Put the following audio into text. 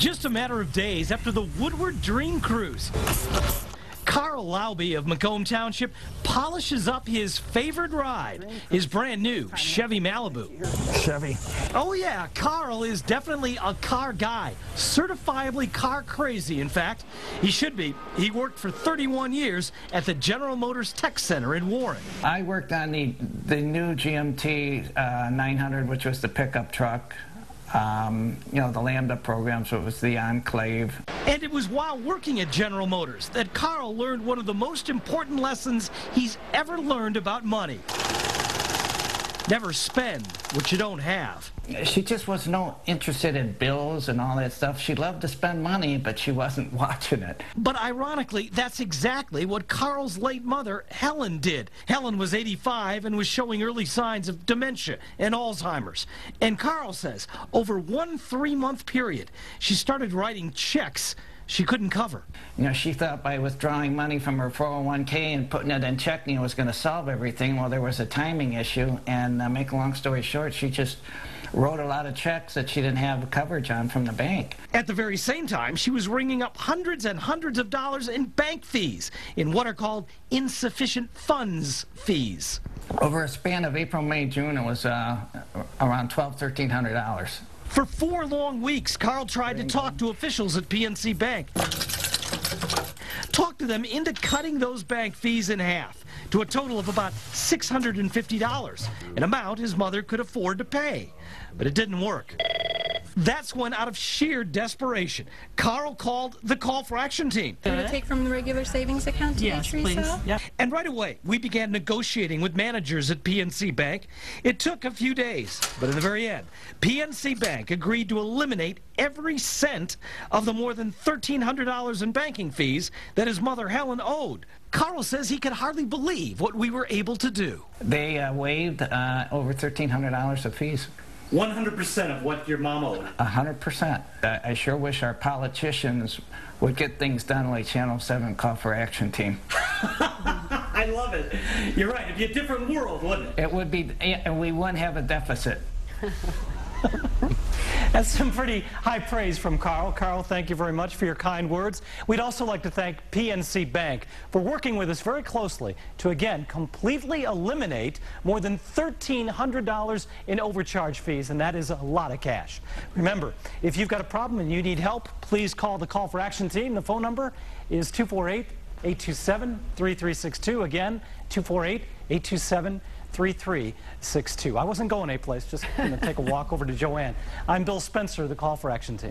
Just a matter of days after the Woodward Dream Cruise, Carl Laube of Macomb Township polishes up his favorite ride, his brand new Chevy Malibu. Chevy. Oh yeah, Carl is definitely a car guy, certifiably car crazy, in fact. He should be. He worked for 31 years at the General Motors Tech Center in Warren. I worked on the new GMT 900, which was the pickup truck. You know, the Lambda program, so it was the Enclave. And it was while working at General Motors that Carl learned one of the most important lessons he's ever learned about money. Never spend what you don't have. She just was no interested in bills and all that stuff. She loved to spend money, but she wasn't watching it. But ironically, that's exactly what Carl's late mother, Helen, did. Helen was 85 and was showing early signs of dementia and Alzheimer's. And Carl says, over one 3-month period, she started writing checks she couldn't cover. You know, she thought by withdrawing money from her 401k and putting it in checking was going to solve everything. Well, there was a timing issue, and make a long story short, she just wrote a lot of checks that she didn't have coverage on from the bank. At the very same time, she was ringing up hundreds and hundreds of dollars in bank fees, in what are called insufficient funds fees. Over a span of April, May, June, it was around $1,200. For 4 long weeks, Carl tried to talk to officials at PNC Bank. Talked to them into cutting those bank fees in half to a total of about $650, an amount his mother could afford to pay. But it didn't work. That's when, out of sheer desperation, Carl called the Call for Action team. Can we take from the regular savings account to Yes, make sure please. so? Yep. And right away, we began negotiating with managers at PNC Bank. It took a few days, but in the very end, PNC Bank agreed to eliminate every cent of the more than $1,300 in banking fees that his mother, Helen, owed. Carl says he could hardly believe what we were able to do. They waived over $1,300 of fees. 100% of what your mom owed. 100%. I sure wish our politicians would get things done like Channel 7 Call for Action team. I love it. You're right. It'd be a different world, wouldn't it? It would be, and we wouldn't have a deficit. That's some pretty high praise from Carl. Carl, thank you very much for your kind words. We'd also like to thank PNC Bank for working with us very closely to, again, completely eliminate more than $1,300 in overcharge fees, and that is a lot of cash. Remember, if you've got a problem and you need help, please call the Call for Action team. The phone number is 248-827-3362. Again, 248-827-3362. I wasn't going anyplace, just going to take a walk over to Joanne. I'm Bill Spencer, the Call for Action team.